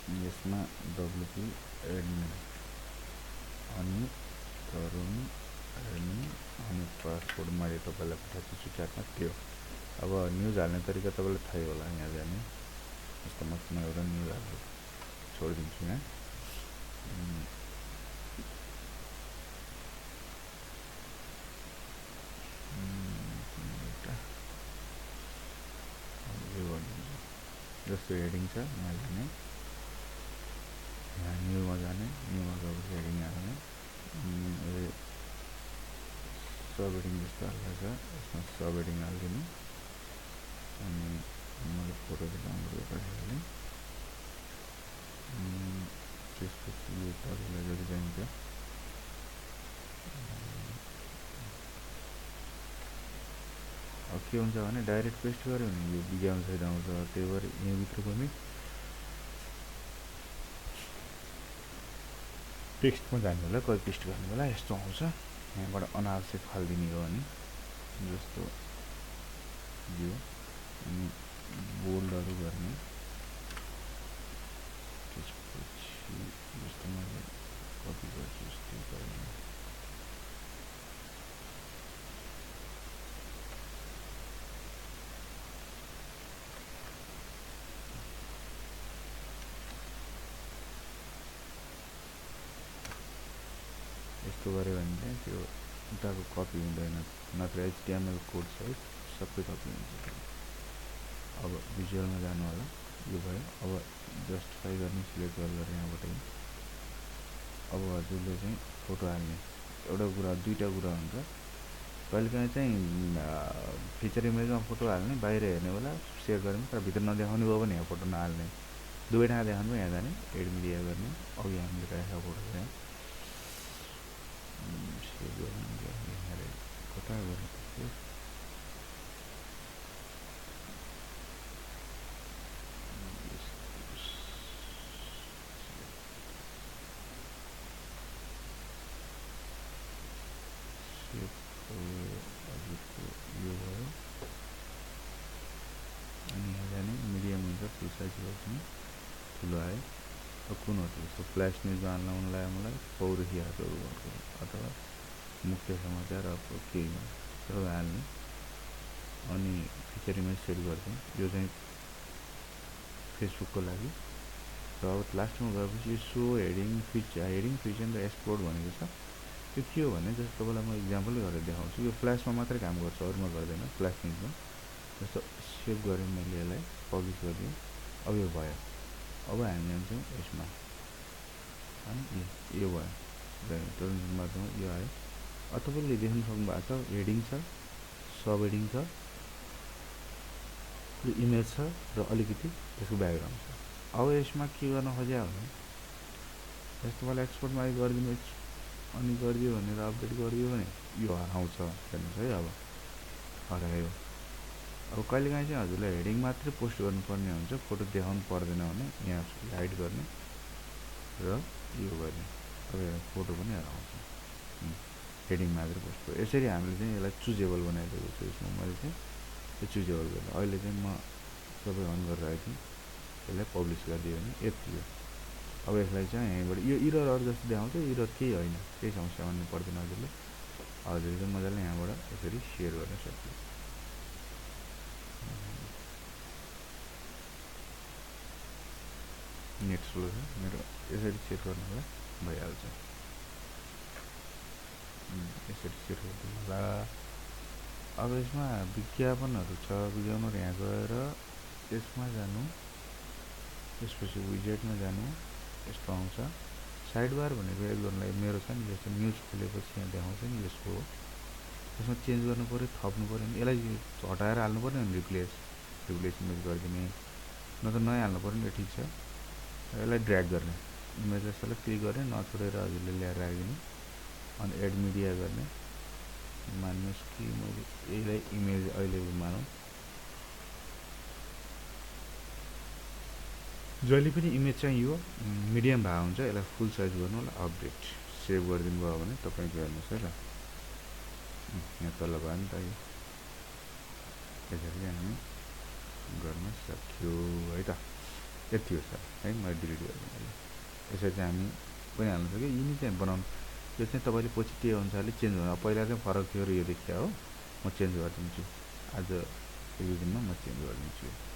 यसमा डब्लुपी एडमिन अनि तरुण एडमिन अनि पासवर्ड मैले तपाईँलाई पठाएको छु च्याटमा त्यो। अब न्युज हाल्ने तरिका तपाईँलाई थाहै होला। यहाँ जाने जस्तो म एउटा न्युज हाल्छु, छोडिदिन्छु यहाँ। जस्तो हेडिङ छ यहाँ जाने, यहाँ न्युमा जाने, न्युमा गएपछि हेडिङ हाल्ने, सब हेडिङ जस्तो हाल्छ यसमा सब हेडिङ हालिदिनु। अनि मैले फोटो डाउनलोड गरिहालेँ। त्यसपछि यो तपाईँलाई जति चाहिन्छ अब के हुन्छ भने डाइरेक्ट पेस्ट गऱ्यो भने यो विज्ञापन सहित आउँछ। त्यही भएर यहाँभित्र पनि टेक्स्टमा जाने बेला कति पेस्ट गर्ने बेला यस्तो आउँछ। यहाँबाट अनावश्यक फालिदिने हो भने जस्तो यो अनि बोल्डहरू गर्ने। त्यसपछि जस्तो मैले कपी गर्छु जस्तो गर्ने। यस्तो गऱ्यो भने चाहिँ त्यो उताको कपी हुँदैन, नत्र HTML कोड सहित सबै कपी हुन्छ। अब भिजुअलमा जानु होला, यो भयो। अब जस्टिफाई गर्ने सिलेक्ट गरेर यहाँबाट अब हजुरले चाहिँ फोटो हाल्ने एउटा कुरा, दुईवटा कुरा हुन्छ। कहिलेकाहीँ चाहिँ फिचर इमेजमा फोटो हाल्ने, बाहिर हेर्ने बेला सेयर गर्ने, तर भित्र नदेखाउने भयो भने यहाँ फोटो नहाल्ने। दुवै ठाउँ देखाउनु भयो। यहाँ जाने एड मिडिया गर्ने, अघि हामीले राखेको फोटो चाहिँ कता गर्नु यो भयो। अनि यहाँ जाने मिडियम हुन्छ, फुल साइज गर्छु, ठुलो आयो। अब कुन हो त्यो फ्ल्यास न्युज हाल्न मन लाग्यो मलाई, पौरखी हातहरू भएको अथवा मुख्य समाचार अब केही सबै हाल्ने। अनि फिचर इमेज सेट गर्छौँ, यो चाहिँ फेसबुकको लागि। र अब लास्टमा गएपछि यो सो हेडिङ फिचर र एक्सपोर्ट भनेको छ। त्यो के हो भने जस्तो तपाईँलाई म इक्जाम्पल गरेर देखाउँछु। यो फ्ल्यासमा मात्रै काम गर्छ, अरूमा गर्दैन। फ्ल्यास न्युजमा जस्तो सेभ गरेँ मैले, यसलाई पब्लिस गरिदिएँ। अब यो भयो। अब हामी जान्छौँ यसमा, अनि यो भयो, टर्नमा जाउँ, यो आयो। अब तपाईँले देख्नु सक्नु भएको छ, हेडिङ छ, सब हेडिङ छ, इमेज छ र अलिकति यसको ब्याकग्राउन्ड छ। अब यसमा के गर्न खोज्यो भने यस्तो तपाईँले एक्सपोर्टमा गरिदिनु, अनि गरिदियो भनेर अपडेट गरिदियो भने यो हराउँछ। हेर्नुहोस् है, अब हरायो। अब कहिलेकाहीँ चाहिँ हजुरलाई हेडिङ मात्रै पोस्ट गर्नुपर्ने हुन्छ, फोटो देखाउनु पर्दैन भने यहाँ हाइड गर्ने र यो गर्ने। अब फोटो पनि हराउँछ, हेडिङ मात्रै पोस्ट गर्यो। यसरी हामीले चाहिँ यसलाई चुजेबल बनाइदिएको छु। यसमा मैले चाहिँ त्यो चुजेबल गरेँ। अहिले चाहिँ म सबै अन गरिरहेको थिएँ, यसलाई पब्लिस गरिदियो भने यति हो। अब यसलाई चाहिँ यहीँबाट यो इररहरू जस्तो देखाउँछ, इरर केही होइन, केही समस्या मान्नु पर्दैन। हजुरले चाहिँ मजाले यहाँबाट यसरी सेयर गर्न सक्छु। नेट स्लो छ मेरो, यसरी सेयर गर्नुलाई भइहाल्छ। यसरी सेयर गरिदिनु होला। अब यसमा विज्ञापनहरू छ, विज्ञापनहरू यहाँ गएर यसमा जानु, त्यसपछि विजेटमा जानु, यस्तो आउँछ। साइड बार भनेको एड गर्नलाई मेरो छ नि, जस्तो न्युज खोलेपछि यहाँ देखाउँछ नि, यसको हो। यसमा चेन्ज गर्नु पऱ्यो, थप्नु पऱ्यो भने यसलाई हटाएर हाल्नु पऱ्यो भने रिप्लेस इमेज गरिदिने, नत्र नयाँ हाल्नु पऱ्यो नि, ठिक छ। यसलाई ड्र्याग गर्ने, इमेज जस्तोलाई क्लिक गर्ने, नछोडेर हजुरले ल्याएर राखिदिने। अनि एड मिडिया गर्ने, मान्नुहोस् कि मैले यसलाई इमेज अहिले मानौँ, जहिले पनि इमेज चाहिँ यो मिडियम भएको हुन्छ। यसलाई फुल साइज गर्नु होला, अपडेट सेभ गरिदिनु भयो भने तपाईँको हेर्नुहोस् है ल, यहाँ तल भयो नि त। यो यसरी चाहिँ हामी गर्न सक्यो है त। यति हो सर है, मैले डिलिट गरिदिनु। यसरी चाहिँ हामी पनि हाल्नु सक्यो। यिनी चाहिँ बनाउनु, यो चाहिँ तपाईँले पछि त्यो अनुसारले चेन्ज गर्नु। पहिला चाहिँ फरक थियो र यो देखिया हो, म चेन्ज गरिदिन्छु। आज रिभिजनमा म चेन्ज गरिदिन्छु।